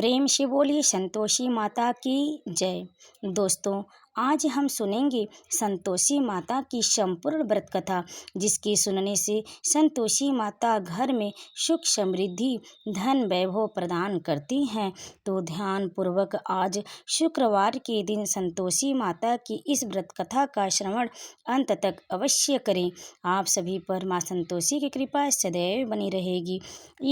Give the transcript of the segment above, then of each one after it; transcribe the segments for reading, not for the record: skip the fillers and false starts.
प्रेम से बोलिए संतोषी माता की जय। दोस्तों, आज हम सुनेंगे संतोषी माता की संपूर्ण व्रत कथा, जिसकी सुनने से संतोषी माता घर में सुख समृद्धि धन वैभव प्रदान करती हैं। तो ध्यान पूर्वक आज शुक्रवार के दिन संतोषी माता की इस व्रत कथा का श्रवण अंत तक अवश्य करें। आप सभी पर माँ संतोषी की कृपा सदैव बनी रहेगी।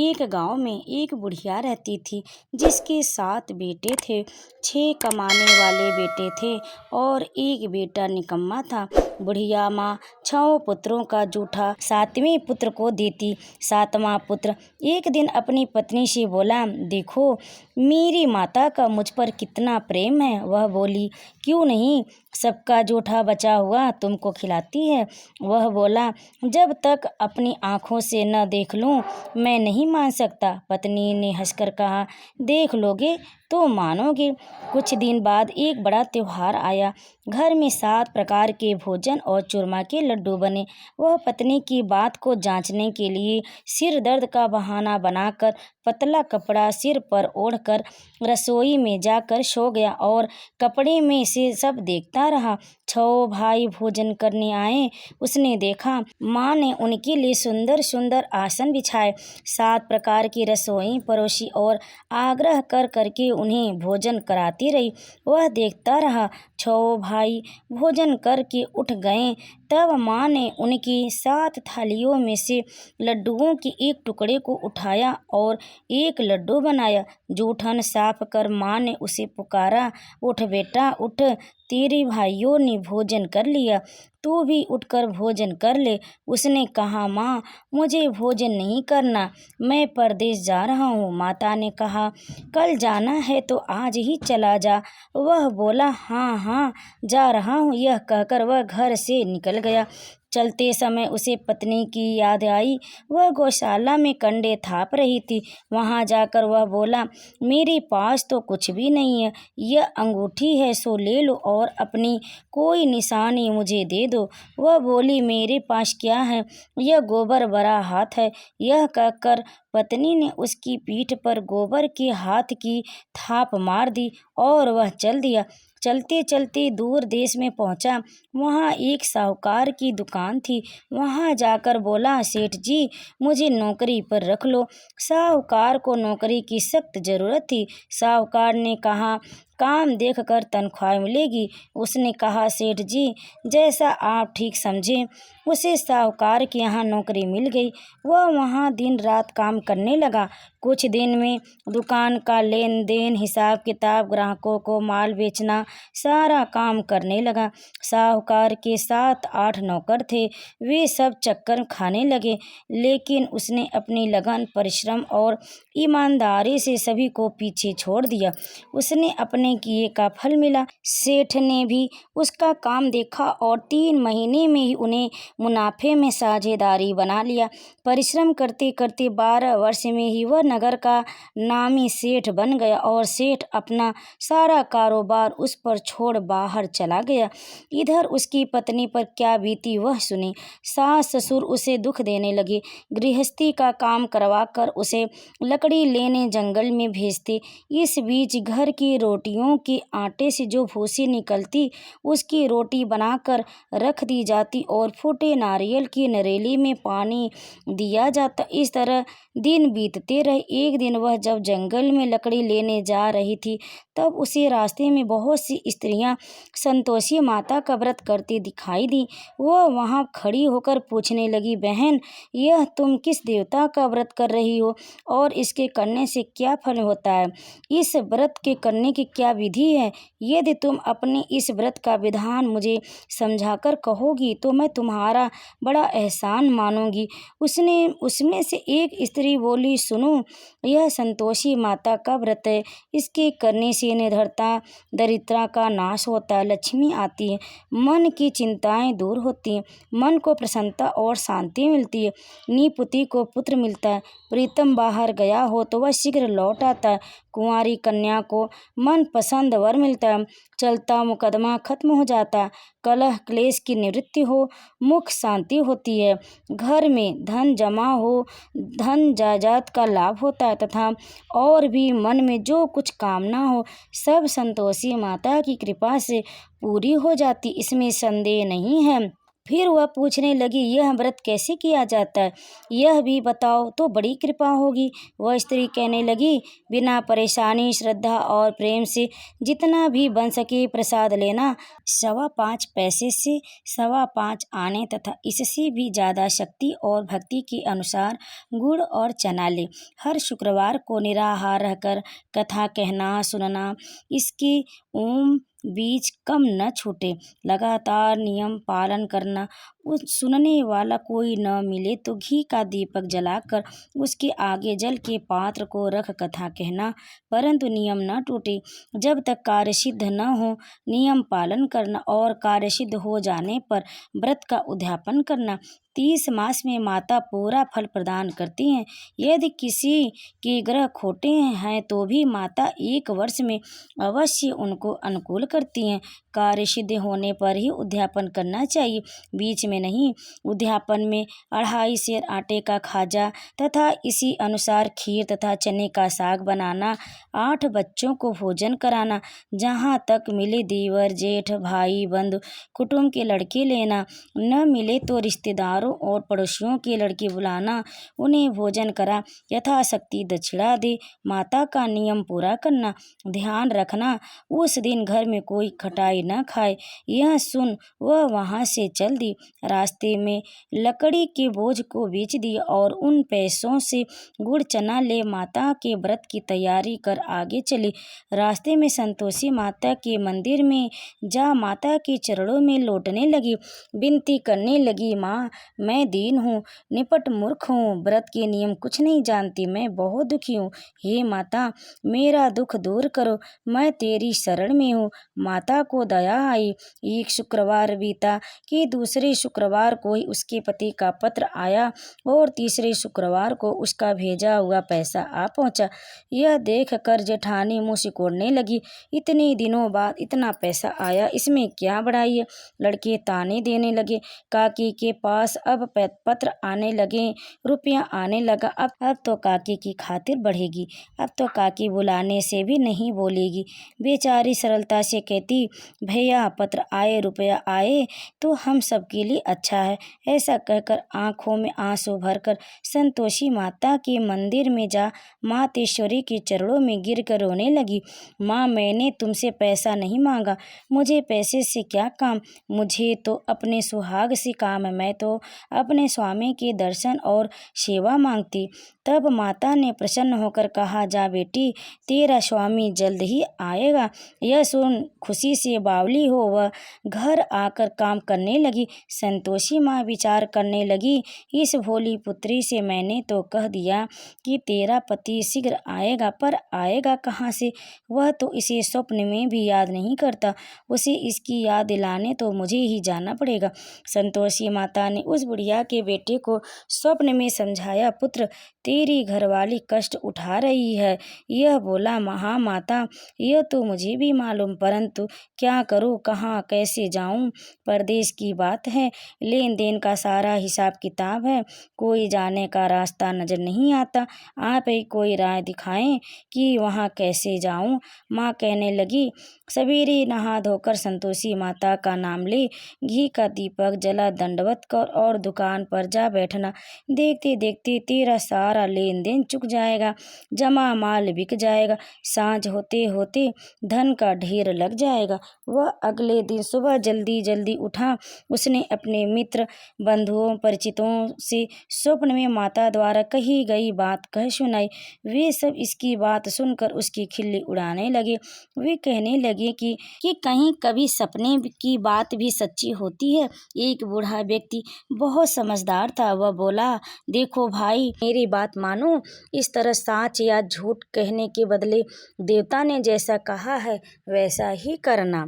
एक गांव में एक बुढ़िया रहती थी, जिसके 7 बेटे थे। 6 कमाने वाले बेटे थे और एक बेटा निकम्मा था। बुढ़िया माँ 6 पुत्रों का जूठा 7वें पुत्र को देती। 7वां पुत्र एक दिन अपनी पत्नी से बोला, देखो मेरी माता का मुझ पर कितना प्रेम है। वह बोली, क्यों नहीं, सबका जूठा बचा हुआ तुमको खिलाती है। वह बोला, जब तक अपनी आँखों से न देख लूं मैं नहीं मान सकता। पत्नी ने हंसकर कहा, देख लोगे तो मानोगे। कुछ दिन बाद एक बड़ा त्योहार आया। घर में 7 प्रकार के भोजन और चूरमा के लड्डू बने। वह पत्नी की बात को जांचने के लिए सिर दर्द का बहाना बनाकर पतला कपड़ा सिर पर ओढ़कर रसोई में जाकर सो गया और कपड़े में से सब देखता रहा। 6 भाई भोजन करने आए। उसने देखा माँ ने उनके लिए सुंदर सुंदर आसन बिछाए, 7 प्रकार की रसोई परोसी और आग्रह कर करके उन्हें भोजन कराती रही। वह देखता रहा। 6 भाई भोजन करके उठ गए। तब माँ ने उनकी 7 थालियों में से लड्डुओं के एक टुकड़े को उठाया और एक लड्डू बनाया। जूठन साफ कर माँ ने उसे पुकारा, उठ बेटा उठ, तेरे भाइयों ने भोजन कर लिया, तू भी उठकर भोजन कर ले। उसने कहा, माँ मुझे भोजन नहीं करना, मैं परदेश जा रहा हूँ। माता ने कहा, कल जाना है तो आज ही चला जा। वह बोला, हाँ हाँ जा रहा हूँ। यह कहकर वह घर से निकल गया। चलते समय उसे पत्नी की याद आई। वह गौशाला में कंडे थाप रही थी। वहां जाकर वह बोला, मेरे पास तो कुछ भी नहीं है, यह अंगूठी है सो ले लो और अपनी कोई निशानी मुझे दे दो। वह बोली, मेरे पास क्या है, यह गोबर भरा हाथ है। यह कहकर पत्नी ने उसकी पीठ पर गोबर के हाथ की थाप मार दी और वह चल दिया। चलते चलते दूर देश में पहुंचा। वहां एक साहूकार की दुकान थी। वहां जाकर बोला, सेठ जी मुझे नौकरी पर रख लो। साहूकार को नौकरी की सख्त जरूरत थी। साहूकार ने कहा, काम देखकर तनख्वाह मिलेगी। उसने कहा, सेठ जी जैसा आप ठीक समझें। उसे साहूकार के यहाँ नौकरी मिल गई। वह वहाँ दिन रात काम करने लगा। कुछ दिन में दुकान का लेन देन, हिसाब किताब, ग्राहकों को माल बेचना, सारा काम करने लगा। साहूकार के 7-8 नौकर थे। वे सब चक्कर खाने लगे, लेकिन उसने अपनी लगन, परिश्रम और ईमानदारी से सभी को पीछे छोड़ दिया। उसने अपने किए का फल मिला। सेठ ने भी उसका काम देखा और 3 महीने में ही उन्हें मुनाफे में साझेदारी बना लिया। परिश्रम करते करते 12 वर्ष में ही वह नगर का नामी सेठ बन गया और सेठ अपना सारा कारोबार उस पर छोड़ बाहर चला गया। इधर उसकी पत्नी पर क्या बीती वह सुने। सास ससुर उसे दुख देने लगे। गृहस्थी का काम करवाकर उसे लकड़ी लेने जंगल में भेजते। इस बीच घर की रोटियों के आटे से जो भूसी निकलती, उसकी रोटी बनाकर रख दी जाती और फूटे नारियल की नरेली में पानी दिया जाता। इस तरह दिन बीतते रहे। एक दिन वह जब जंगल में लकड़ी लेने जा रही थी, तब उसे रास्ते में बहुत सी स्त्रियां संतोषी माता का व्रत करती दिखाई दी। वह वहां खड़ी होकर पूछने लगी, बहन यह तुम किस देवता का व्रत कर रही हो और इसके करने से क्या फल होता है? इस व्रत के करने की क्या विधि है? यदि तुम अपने इस व्रत का विधान मुझे समझाकर कहोगी तो मैं तुम्हारा बड़ा एहसान मानूंगी। उसमें से एक स्त्री बोली, सुनो यह संतोषी माता का व्रत है। इसके करने से निर्धनता दरिद्रता का नाश होता है, लक्ष्मी आती है, मन की चिंताएं दूर होती हैं, मन को प्रसन्नता और शांति मिलती है, निपुति को पुत्र मिलता है, प्रीतम बाहर गया हो तो वह शीघ्र लौट आता है। कुंवारी कन्या को मनपसंद वर मिलता है। चलता मुकदमा खत्म हो जाता है। कलह क्लेश की निवृत्ति हो, मुख शांति होती है। घर में धन जमा हो, धन जायदाद का लाभ होता है तथा और भी मन में जो कुछ कामना हो सब संतोषी माता की कृपा से पूरी हो जाती, इसमें संदेह नहीं है। फिर वह पूछने लगी, यह व्रत कैसे किया जाता है, यह भी बताओ तो बड़ी कृपा होगी। वह स्त्री कहने लगी, बिना परेशानी, श्रद्धा और प्रेम से जितना भी बन सके प्रसाद लेना। 5.25 पैसे से 5.25 आने तथा इससे भी ज़्यादा शक्ति और भक्ति के अनुसार गुड़ और चना ले। हर शुक्रवार को निराहार रहकर कथा कहना सुनना, इसके ओम बीच कम न छूटे। लगातार नियम पालन करना। उस सुनने वाला कोई न मिले तो घी का दीपक जलाकर उसके आगे जल के पात्र को रख कथा कहना, परंतु नियम न टूटे। जब तक कार्य सिद्ध न हो नियम पालन करना और कार्य सिद्ध हो जाने पर व्रत का उद्यापन करना। 30 मास में माता पूरा फल प्रदान करती हैं। यदि किसी के ग्रह खोटे हैं तो भी माता 1 वर्ष में अवश्य उनको अनुकूल करती हैं। कार्य सिद्ध होने पर ही उद्यापन करना चाहिए, बीच में नहीं। उद्यापन में 2.5 सेर आटे का खाजा तथा इसी अनुसार खीर तथा चने का साग बनाना, 8 बच्चों को भोजन कराना, जहाँ तक मिले देवर जेठ भाई बंधु कुटुंब के लड़के लेना, न मिले तो रिश्तेदारों और पड़ोसियों के लड़के बुलाना, उन्हें भोजन करा यथाशक्ति दक्षिणा दे। माता का नियम पूरा करना। ध्यान रखना उस दिन घर में कोई खटाई न खाए। यह सुन वह वहाँ से चल दी। रास्ते में लकड़ी के बोझ को बेच दिया और उन पैसों से गुड़ चना ले माता के व्रत की तैयारी कर आगे चली। रास्ते में संतोषी माता के मंदिर में जा माता के चरणों में लौटने लगी। विनती करने लगी, माँ मैं दीन हूँ, निपट मूर्ख हूँ, व्रत के नियम कुछ नहीं जानती, मैं बहुत दुखी हूँ। हे माता मेरा दुख दूर करो, मैं तेरी शरण में हूँ। माता को दया आई। एक शुक्रवार बीता कि दूसरे शुक्रवार को ही उसके पति का पत्र आया और तीसरे शुक्रवार को उसका भेजा हुआ पैसा आ पहुँचा। यह देख कर जेठानी मुँह सिकोड़ने लगी, इतने दिनों बाद इतना पैसा आया, इसमें क्या बड़ाई है। लड़के ताने देने लगे। काकी के पास अब पत्र आने लगे, रुपया आने लगा। अब तो काकी की खातिर बढ़ेगी, अब तो काकी बुलाने से भी नहीं बोलेगी। बेचारी सरलता से कहती, भैया पत्र आए, रुपया आए तो हम सबके लिए अच्छा है। ऐसा कहकर आंखों में आंसू भरकर संतोषी माता के मंदिर में जा मातेश्वरी के चरणों में गिर कर रोने लगी। माँ मैंने तुमसे पैसा नहीं मांगा, मुझे पैसे से क्या काम, मुझे तो अपने सुहाग से काम है, मैं तो अपने स्वामी के दर्शन और सेवा मांगती। तब माता ने प्रसन्न होकर कहा, जा बेटी तेरा स्वामी जल्द ही आएगा। यह सुन खुशी से बावली हो वह घर आकर काम करने लगी। संतोषी माँ विचार करने लगी, इस भोली पुत्री से मैंने तो कह दिया कि तेरा पति शीघ्र आएगा, पर आएगा कहाँ से, वह तो इसे स्वप्न में भी याद नहीं करता, उसे इसकी याद दिलाने तो मुझे ही जाना पड़ेगा। संतोषी माता ने उस बुढ़िया के बेटे को स्वप्न में समझाया, पुत्र तेरी घरवाली कष्ट उठा रही है। यह बोला, महामाता यह तो मुझे भी मालूम, परंतु क्या करूँ, कहाँ कैसे जाऊँ, परदेश की बात है, लेन देन का सारा हिसाब किताब है, कोई जाने का रास्ता नजर नहीं आता, आप ही कोई राय दिखाएं कि वहाँ कैसे जाऊँ। माँ कहने लगी, सवेरे नहा धोकर संतोषी माता का नाम ले, घी का दीपक जला, दंडवत कर और दुकान पर जा बैठना। देखते देखते तेरा सारा लेन देन चुक जाएगा, जमा माल बिक जाएगा, सांझ होते होते धन का ढेर लग जाएगा। वह अगले दिन सुबह जल्दी जल्दी उठा। उसने अपने मित्र बंधुओं परिचितों से स्वप्न में माता द्वारा कही गई बात कह सुनाई। वे सब इसकी बात सुनकर उसकी खिल्ली उड़ाने लगे। वे कहने लगे कि कहीं कभी सपने की बात भी सच्ची होती है। एक बूढ़ा व्यक्ति बहुत समझदार था। वह बोला, देखो भाई मेरी बात मानो, इस तरह सच या झूठ कहने के बदले देवता ने जैसा कहा है वैसा ही करना,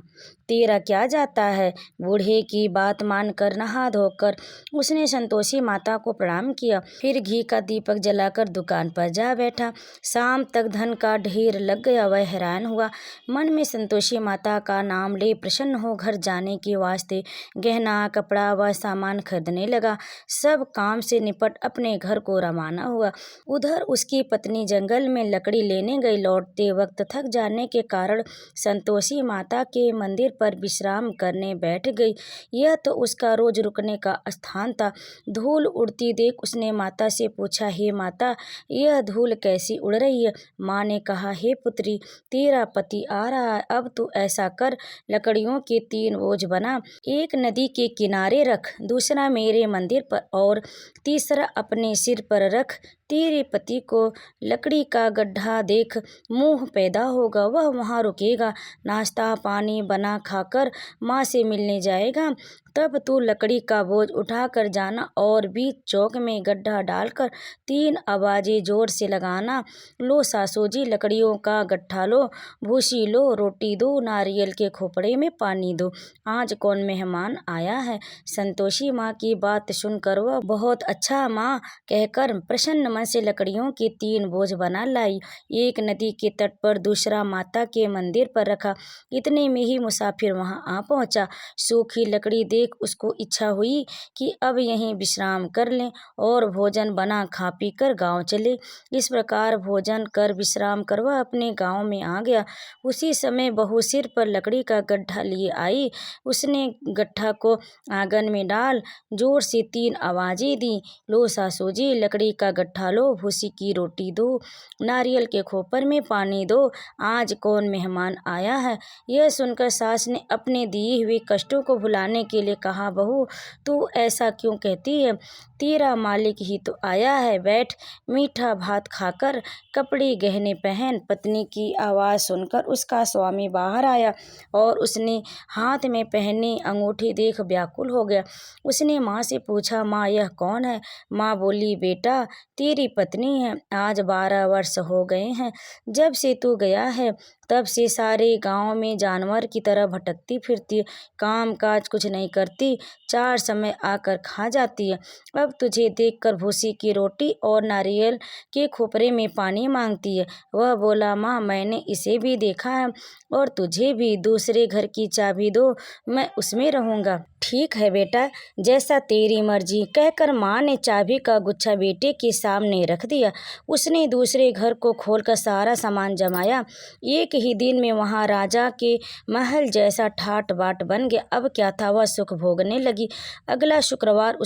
तेरा क्या जाता है। बूढ़े की बात मानकर कर नहा धोकर उसने संतोषी माता को प्रणाम किया। फिर घी का दीपक जलाकर दुकान पर जा बैठा। शाम तक धन का ढेर लग गया। वह हैरान हुआ, मन में संतोषी माता का नाम ले प्रसन्न हो घर जाने के वास्ते गहना कपड़ा व सामान खरीदने लगा। सब काम से निपट अपने घर को रवाना हुआ। उधर उसकी पत्नी जंगल में लकड़ी लेने गई। लौटते वक्त थक जाने के कारण संतोषी माता के मंदिर पर विश्राम करने बैठ गई। यह तो उसका रोज रुकने का स्थान था। धूल उड़ती देख उसने माता से पूछा, हे माता, यह धूल कैसी उड़ रही है? माँ ने कहा, हे पुत्री, तेरा पति आ रहा है। अब तू ऐसा कर, लकड़ियों के 3 बोझ बना, एक नदी के किनारे रख, दूसरा मेरे मंदिर पर और तीसरा अपने सिर पर रख। तेरे पति को लकड़ी का गड्ढा देख मोह पैदा होगा, वह वहाँ रुकेगा, नाश्ता पानी बना खाकर माँ से मिलने जाएगा। तब तू लकड़ी का बोझ उठाकर जाना और बीच चौक में गड्ढा डालकर 3 आवाजें जोर से लगाना, लो सासू जी, लकड़ियों का गट्ठा लो, भूसी लो, रोटी दो, नारियल के खोपड़े में पानी दो, आज कौन मेहमान आया है। संतोषी माँ की बात सुनकर वह बहुत अच्छा माँ कहकर प्रसन्न मन से लकड़ियों के 3 बोझ बना लाई। एक नदी के तट पर, दूसरा माता के मंदिर पर रखा। इतने में ही मुसाफिर वहां आ पहुंचा। सूखी लकड़ी देख उसको इच्छा हुई कि अब यहीं विश्राम कर लें और भोजन बना खा पी कर गाँव चले। इस प्रकार भोजन कर विश्राम कर वह अपने गाँव में आ गया। उसी समय बहू सिर पर लकड़ी का गड्ढा लिए आई। उसने गड्ढा को आंगन में डाल जोर से 3 आवाजें दी, लो सासू जी, लकड़ी का गट्ठा लो, भूसी की रोटी दो, नारियल के खोपर में पानी दो, आज कौन मेहमान आया है। यह सुनकर सास ने अपने दिए हुए कष्टों को भुलाने के लिए कहा, बहू, तू ऐसा क्यों कहती है? तेरा मालिक ही तो आया है, बैठ, मीठा भात खाकर कपड़े गहने पहन। पत्नी की आवाज़ सुनकर उसका स्वामी बाहर आया और उसने हाथ में पहने अंगूठी देख व्याकुल हो गया। उसने माँ से पूछा, माँ, यह कौन है? माँ बोली, बेटा, तेरी पत्नी है। आज 12 वर्ष हो गए हैं जब से तू गया है, तब से सारे गांव में जानवर की तरह भटकती फिरती है, काम काज कुछ नहीं करती, 4 समय आकर खा जाती है। अब तुझे देखकर भूसी की रोटी और नारियल के खोपरे में पानी मांगती है। वह बोला, माँ, मैंने इसे भी देखा है और तुझे भी, दूसरे घर की चाबी दो, मैं उसमें रहूंगा। ठीक है बेटा, जैसा तेरी मर्जी, कहकर माँ ने चाबी का गुच्छा बेटे के सामने रख दिया। उसने दूसरे घर को खोलकर सारा सामान जमाया। एक ही दिन में वहाँ राजा के महल जैसा ठाट बाट बन गया। अब क्या था, वह सुख भोगने लगी। अगला शुक्रवार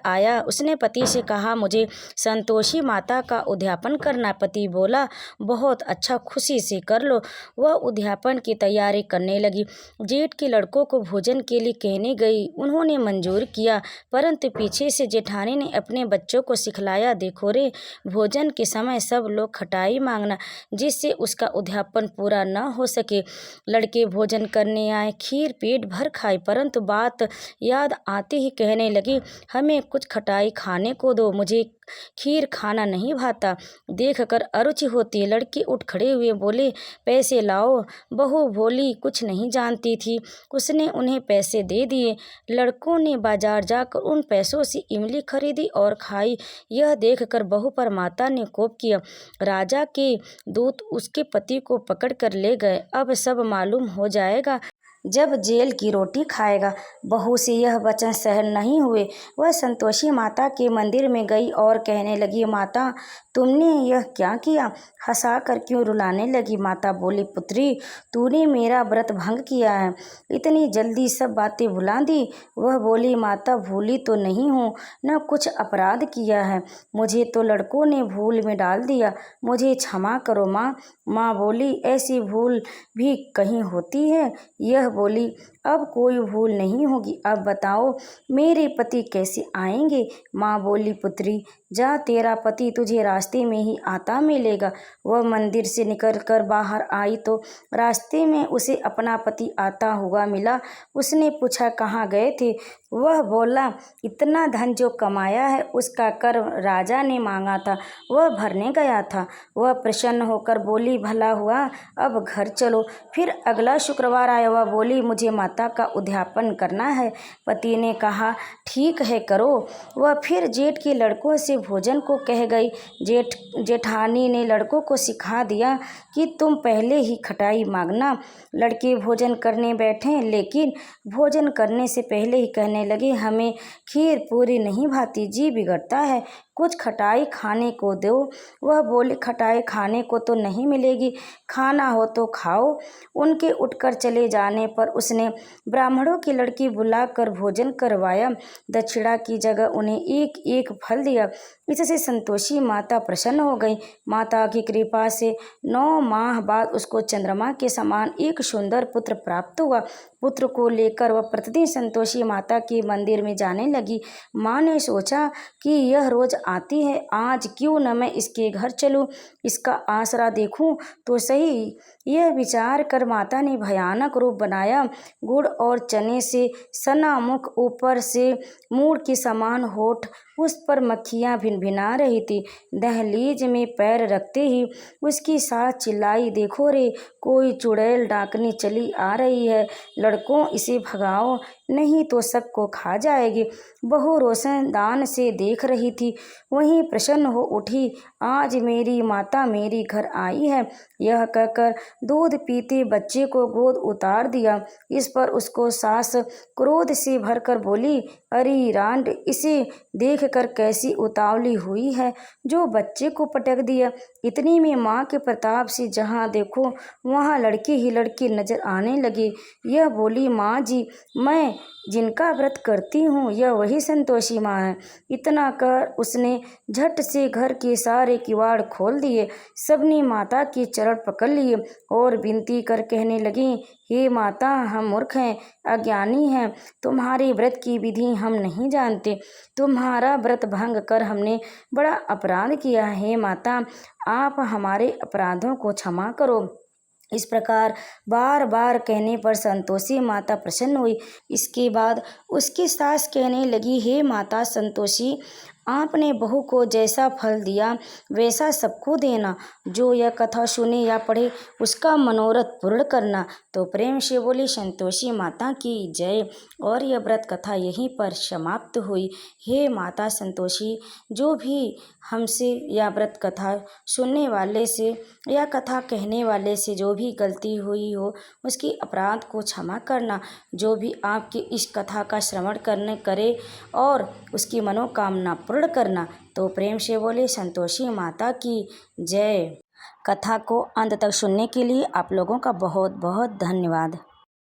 आया। उसने पति से कहा, मुझे संतोषी माता का उद्यापन करना। पति बोला, बहुत अच्छा, खुशी से कर लो। वह उद्यापन की तैयारी करने लगी। जेठ के लड़कों को भोजन के लिए कहने गई। उन्होंने मंजूर किया, परंतु पीछे से जेठानी ने अपने बच्चों को सिखलाया, देखो रे, भोजन के समय सब लोग खटाई मांगना, जिससे उसका उद्यापन पूरा न हो सके। लड़के भोजन करने आए, खीर पेट भर खाई, परंतु बात याद आते ही कहने लगी, हमें कुछ खटाई खाने को दो, मुझे खीर खाना नहीं भाता, देखकर अरुचि होती है। लड़के उठ खड़े हुए बोले, पैसे लाओ। बहू भोली कुछ नहीं जानती थी, उसने उन्हें पैसे दे दिए। लड़कों ने बाजार जाकर उन पैसों से इमली खरीदी और खाई। यह देखकर बहू पर माता ने कोप किया। राजा के दूत उसके पति को पकड़ कर ले गए। अब सब मालूम हो जाएगा जब जेल की रोटी खाएगा। बहू से यह वचन सहन नहीं हुए। वह संतोषी माता के मंदिर में गई और कहने लगी, माता, तुमने यह क्या किया? हंसाकर क्यों रुलाने लगी? माता बोली, पुत्री, तूने मेरा व्रत भंग किया है, इतनी जल्दी सब बातें भुला दी। वह बोली, माता, भूली तो नहीं हूँ, न कुछ अपराध किया है, मुझे तो लड़कों ने भूल में डाल दिया, मुझे क्षमा करो माँ। माँ बोली, ऐसी भूल भी कहीं होती है? यह बोली, अब कोई भूल नहीं होगी। अब बताओ मेरे पति कैसे आएंगे? माँ बोली, पुत्री, जा, तेरा पति तुझे रास्ते में ही आता मिलेगा। वह मंदिर से निकलकर बाहर आई तो रास्ते में उसे अपना पति आता हुआ मिला। उसने पूछा, कहाँ गए थे? वह बोला, इतना धन जो कमाया है उसका कर राजा ने मांगा था, वह भरने गया था। वह प्रसन्न होकर बोली, भला हुआ, अब घर चलो। फिर अगला शुक्रवार आया। वह बोली, मुझे माता का उद्यापन करना है। पति ने कहा, ठीक है, करो। वह फिर जेठ के लड़कों से भोजन को कह गई। जेठानी ने लड़कों को सिखा दिया कि तुम पहले ही खटाई मांगना। लड़के भोजन करने बैठे, लेकिन भोजन करने से पहले ही कहने लगे, हमें खीर पूरी नहीं भाती, जी बिगड़ता है, कुछ खटाई खाने को दो। वह बोले, खटाई खाने को तो नहीं मिलेगी, खाना हो तो खाओ। उनके उठकर चले जाने पर उसने ब्राह्मणों की लड़की बुलाकर भोजन करवाया। दक्षिणा की जगह उन्हें एक एक फल दिया। इससे संतोषी माता प्रसन्न हो गई। माता की कृपा से 9 माह बाद उसको चंद्रमा के समान एक सुंदर पुत्र प्राप्त हुआ। पुत्र को लेकर वह प्रतिदिन संतोषी माता के मंदिर में जाने लगी। माँ ने सोचा कि यह रोज आती है, आज क्यों न मैं इसके घर चलूं, इसका आसरा देखूं तो सही। यह विचार कर माता ने भयानक रूप बनाया। गुड़ और चने से सना मुख, ऊपर से मूड़ के समान होठ, उस पर मक्खियाँ भिनभिना रही थी। दहलीज में पैर रखते ही उसकी सास चिल्लाई, देखो रे, कोई चुड़ैल डाकनी चली आ रही है, लड़कों इसे भगाओ, नहीं तो सबको खा जाएगी। बहू रोशनदान से देख रही थी, वहीं प्रसन्न हो उठी, आज मेरी माता मेरी घर आई है। यह कहकर दूध पीते बच्चे को गोद उतार दिया। इस पर उसको सास क्रोध से भरकर बोली, अरे रांड, इसे देखकर कैसी उतावली हुई है, जो बच्चे को पटक दिया। इतनी में माँ के प्रताप से जहाँ देखो वहाँ लड़के ही लड़के नजर आने लगे। यह बोली, माँ जी, मैं जिनका व्रत करती हूँ यह वही संतोषी माँ है। इतना कर उसने झट से घर के सारे किवाड़ खोल दिए। सबने माता के चरण पकड़ लिए और विनती कर कहने लगी, हे माता, हम मूर्ख हैं, अज्ञानी हैं, तुम्हारे व्रत की विधि हम नहीं जानते, तुम्हारा व्रत भंग कर हमने बड़ा अपराध किया है। हे माता, आप हमारे अपराधों को क्षमा करो। इस प्रकार बार बार कहने पर संतोषी माता प्रसन्न हुई। इसके बाद उसकी सास कहने लगी, हे माता संतोषी, आपने बहू को जैसा फल दिया वैसा सबको देना। जो यह कथा सुने या पढ़े उसका मनोरथ पूर्ण करना। तो प्रेम से बोली, संतोषी माता की जय। और यह व्रत कथा यहीं पर समाप्त हुई। हे माता संतोषी, जो भी हमसे या व्रत कथा सुनने वाले से या कथा कहने वाले से जो भी गलती हुई हो उसकी अपराध को क्षमा करना। जो भी आपकी इस कथा का श्रवण करने करे और उसकी मनोकामना पूर्ण करना। तो प्रेम से बोले, संतोषी माता की जय। कथा को अंत तक सुनने के लिए आप लोगों का बहुत बहुत धन्यवाद।